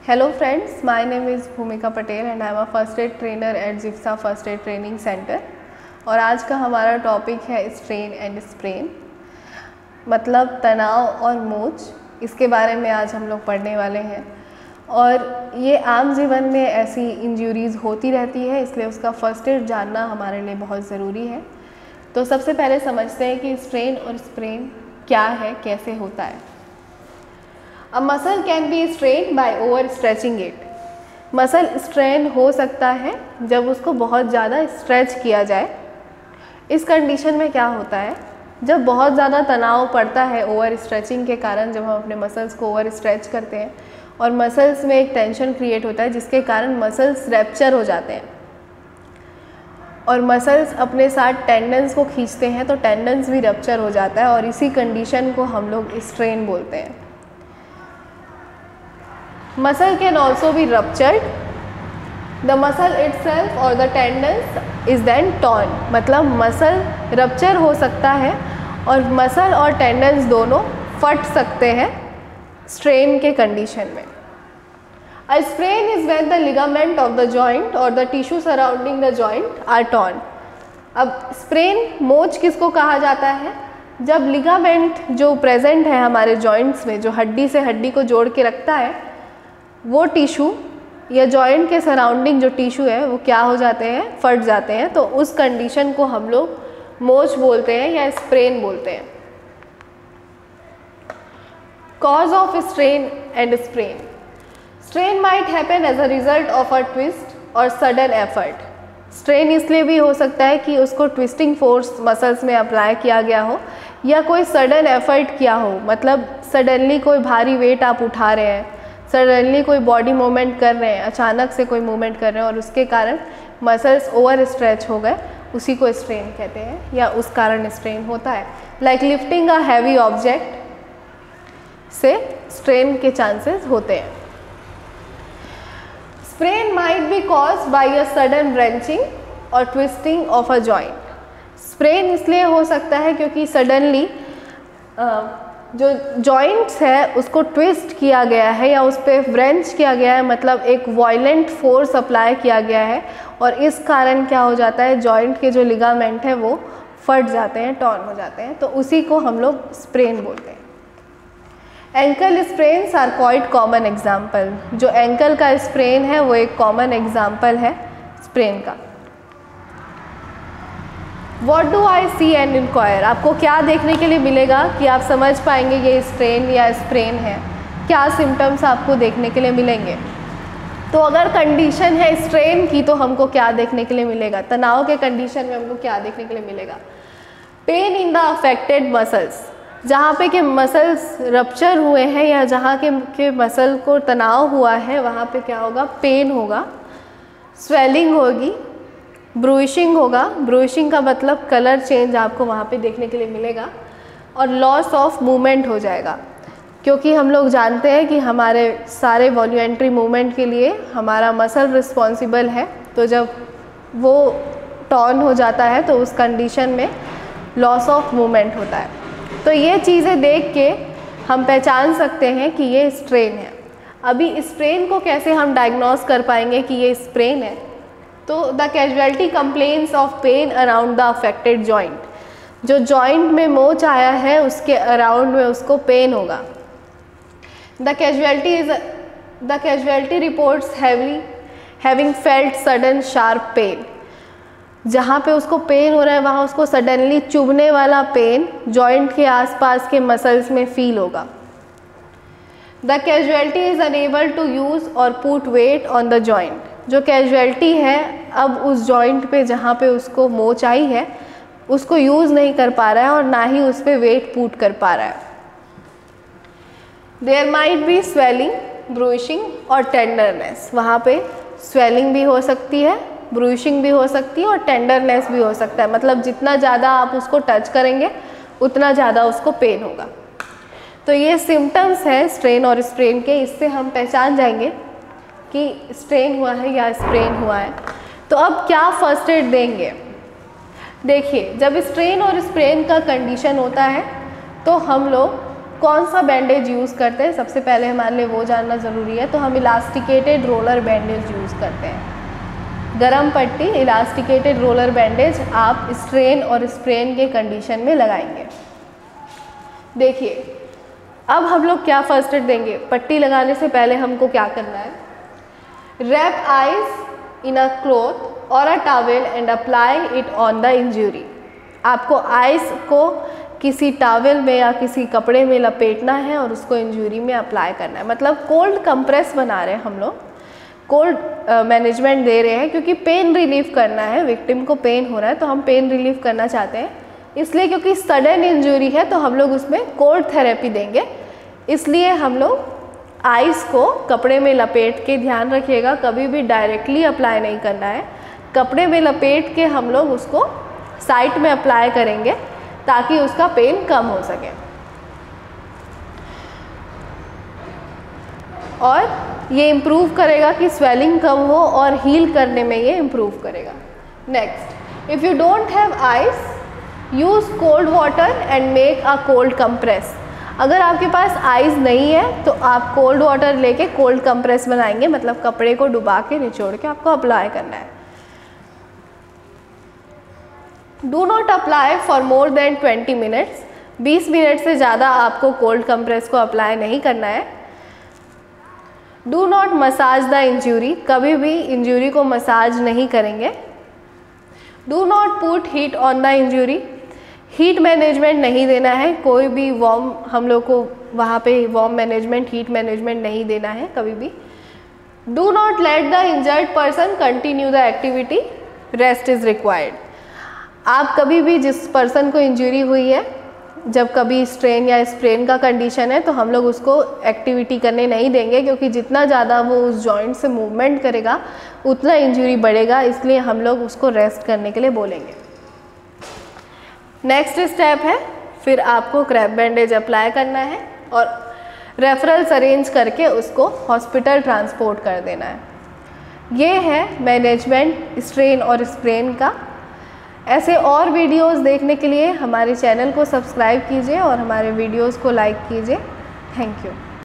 Hello friends, my name is Bhumika Patel and I am a first aid trainer at जिप्सा first aid training centre. और आज का हमारा topic है strain and sprain, मतलब तनाव और मोच। इसके बारे में आज हम लोग पढ़ने वाले हैं। और ये आम जीवन में ऐसी इंजरीज़ होती रहती है, इसलिए उसका फर्स्ट एड जानना हमारे लिए बहुत ज़रूरी है। तो सबसे पहले समझते हैं कि स्ट्रेन और स्प्रेन क्या है, कैसे होता है। A muscle can be strained by overstretching it. Muscle strain हो सकता है जब उसको बहुत ज़्यादा स्ट्रेच किया जाए। इस कंडीशन में क्या होता है, जब बहुत ज़्यादा तनाव पड़ता है ओवर स्ट्रेचिंग के कारण, जब हम अपने मसल्स को ओवर स्ट्रेच करते हैं और मसल्स में एक टेंशन क्रिएट होता है जिसके कारण मसल्स रैप्चर हो जाते हैं और मसल्स अपने साथ टेंडन्स को खींचते हैं, तो टेंडन्स भी रप्चर हो जाता है और इसी कंडीशन को हम लोग स्ट्रेन बोलते हैं। Muscle can also be ruptured. The muscle itself or the tendons is then torn. मतलब मसल रप्चर हो सकता है और मसल और टेंडन्स दोनों फट सकते हैं स्ट्रेन के कंडीशन में। A sprain is when the ligament of the joint or the tissue surrounding the joint are torn. अब स्प्रेन मोच किसको कहा जाता है, जब लिगामेंट जो प्रेजेंट है हमारे जॉइंट्स में, जो हड्डी से हड्डी को जोड़ के रखता है, वो टिशू या जॉइंट के सराउंडिंग जो टिशू है वो क्या हो जाते हैं, फट जाते हैं। तो उस कंडीशन को हम लोग मोच बोलते हैं या स्प्रेन बोलते हैं। Cause of strain and sprain. Strain might happen as a result of a twist और सडन एफर्ट। स्ट्रेन इसलिए भी हो सकता है कि उसको ट्विस्टिंग फोर्स मसल्स में अप्लाई किया गया हो या कोई सडन एफर्ट किया हो, मतलब सडनली कोई भारी वेट आप उठा रहे हैं, सडनली कोई बॉडी मूवमेंट कर रहे हैं, अचानक से कोई मूवमेंट कर रहे हैं और उसके कारण मसल्स ओवर स्ट्रेच हो गए, उसी को स्ट्रेन कहते हैं या उस कारण स्ट्रेन होता है। Like lifting a heavy object से स्ट्रेन के चांसेस होते हैं। Sprain might be caused by a sudden wrenching और twisting of a joint. Sprain इसलिए हो सकता है क्योंकि सडनली जो जॉइंट्स है उसको ट्विस्ट किया गया है या उस पर व्रेंच किया गया है, मतलब एक वायलेंट फोर्स अप्लाई किया गया है और इस कारण क्या हो जाता है, जॉइंट के जो लिगामेंट है वो फट जाते हैं, टॉर्न हो जाते हैं, तो उसी को हम लोग स्प्रेन बोलते हैं। Ankle sprains are quite common example. जो एंकल का स्प्रेन है वो एक कॉमन एग्जाम्पल है स्प्रेन का। What do I see and inquire? आपको क्या देखने के लिए मिलेगा कि आप समझ पाएंगे ये स्ट्रेन या स्प्रेन है, क्या सिम्टम्स आपको देखने के लिए मिलेंगे। तो अगर कंडीशन है स्ट्रेन की तो हमको क्या देखने के लिए मिलेगा, तनाव के कंडीशन में हमको क्या देखने के लिए मिलेगा। Pain in the affected muscles, जहाँ पे के मसल्स रप्चर हुए हैं या जहाँ के मसल को तनाव हुआ है वहाँ पे क्या होगा, पेन होगा, स्वेलिंग होगी, ब्रूइशिंग होगा। ब्रूइशिंग का मतलब कलर चेंज आपको वहाँ पे देखने के लिए मिलेगा और लॉस ऑफ मूवमेंट हो जाएगा, क्योंकि हम लोग जानते हैं कि हमारे सारे वॉल्यूंट्री मूवमेंट के लिए हमारा मसल रिस्पॉन्सिबल है। तो जब वो टॉर्न हो जाता है तो उस कंडीशन में लॉस ऑफ मूवमेंट होता है। तो ये चीज़ें देख के हम पहचान सकते हैं कि ये स्ट्रेन है। अभी स्ट्रेन को कैसे हम डायग्नोस कर पाएंगे कि ये स्प्रेन है, तो the casualty complains of pain around the affected joint. जो जॉइंट में मोच आया है उसके अराउंड में उसको पेन होगा। The casualty reports having felt sudden sharp pain. जहाँ पे उसको पेन हो रहा है वहाँ उसको सडनली चुभने वाला पेन जॉइंट के आसपास के मसल्स में फील होगा। The casualty is unable to use और put weight on the joint. जो कैजुअलिटी है अब उस जॉइंट पे जहाँ पे उसको मोच आई है उसको यूज़ नहीं कर पा रहा है और ना ही उस पर वेट पुट कर पा रहा है। देयर माइट बी स्वेलिंग, ब्रूइशिंग और टेंडरनेस। वहाँ पे स्वेलिंग भी हो सकती है, ब्रूइशिंग भी हो सकती है और टेंडरनेस भी हो सकता है, मतलब जितना ज़्यादा आप उसको टच करेंगे उतना ज़्यादा उसको पेन होगा। तो ये सिम्टम्स हैं स्ट्रेन और स्प्रेन के, इससे हम पहचान जाएंगे कि स्ट्रेन हुआ है या स्प्रेन हुआ है। तो अब क्या फर्स्ट एड देंगे। देखिए, जब स्ट्रेन और स्प्रेन का कंडीशन होता है तो हम लोग कौन सा बैंडेज यूज़ करते हैं, सबसे पहले हमारे लिए वो जानना ज़रूरी है। तो हम इलास्टिकेटेड रोलर बैंडेज यूज़ करते हैं। गरम पट्टी, इलास्टिकेटेड रोलर बैंडेज आप स्ट्रेन और स्प्रेन के कंडीशन में लगाएंगे। देखिए अब हम लोग क्या फर्स्ट एड देंगे। पट्टी लगाने से पहले हमको क्या करना है, wrap ice in a cloth और a towel and apply it on the injury. आपको आइस को किसी टॉवेल में या किसी कपड़े में लपेटना है और उसको इंजरी में अप्लाई करना है। मतलब कोल्ड कंप्रेस बना रहे हैं हम लोग, कोल्ड मैनेजमेंट दे रहे हैं, क्योंकि पेन रिलीफ करना है। विक्टिम को पेन हो रहा है तो हम पेन रिलीफ करना चाहते हैं, इसलिए क्योंकि सडन इंजरी है तो हम लोग उसमें कोल्ड थेरेपी देंगे। इसलिए हम लोग आइस को कपड़े में लपेट के, ध्यान रखिएगा कभी भी डायरेक्टली अप्लाई नहीं करना है, कपड़े में लपेट के हम लोग उसको साइड में अप्लाई करेंगे ताकि उसका पेन कम हो सके। और ये इम्प्रूव करेगा कि स्वेलिंग कम हो और हील करने में ये इम्प्रूव करेगा। Next, if you don't have ice use cold water and make a cold compress. अगर आपके पास आइस नहीं है तो आप कोल्ड वाटर लेके कोल्ड कंप्रेस बनाएंगे, मतलब कपड़े को डुबा के निचोड़ के आपको अप्लाई करना है। Do not apply for more than 20 minutes. 20 minute से ज़्यादा आपको कोल्ड कंप्रेस को अप्लाई नहीं करना है। Do not massage the injury, कभी भी इंजरी को मसाज नहीं करेंगे। Do not put heat on the injury, heat management नहीं देना है, कोई भी वार्म, हम लोग को वहाँ पे वार्म मैनेजमेंट, हीट मैनेजमेंट नहीं देना है कभी भी। Do not let the injured person continue the activity, rest is required. आप कभी भी जिस पर्सन को इंजरी हुई है, जब कभी स्ट्रेन या स्प्रेन का कंडीशन है तो हम लोग उसको एक्टिविटी करने नहीं देंगे, क्योंकि जितना ज़्यादा वो उस जॉइंट से मूवमेंट करेगा उतना इंजरी बढ़ेगा, इसलिए हम लोग उसको रेस्ट करने के लिए बोलेंगे। नेक्स्ट स्टेप है, फिर आपको क्रैप बैंडेज अप्लाई करना है और रेफरल्स अरेंज करके उसको हॉस्पिटल ट्रांसपोर्ट कर देना है। ये है मैनेजमेंट स्ट्रेन और स्प्रेन का। ऐसे और वीडियोस देखने के लिए हमारे चैनल को सब्सक्राइब कीजिए और हमारे वीडियोस को लाइक कीजिए। Thank you.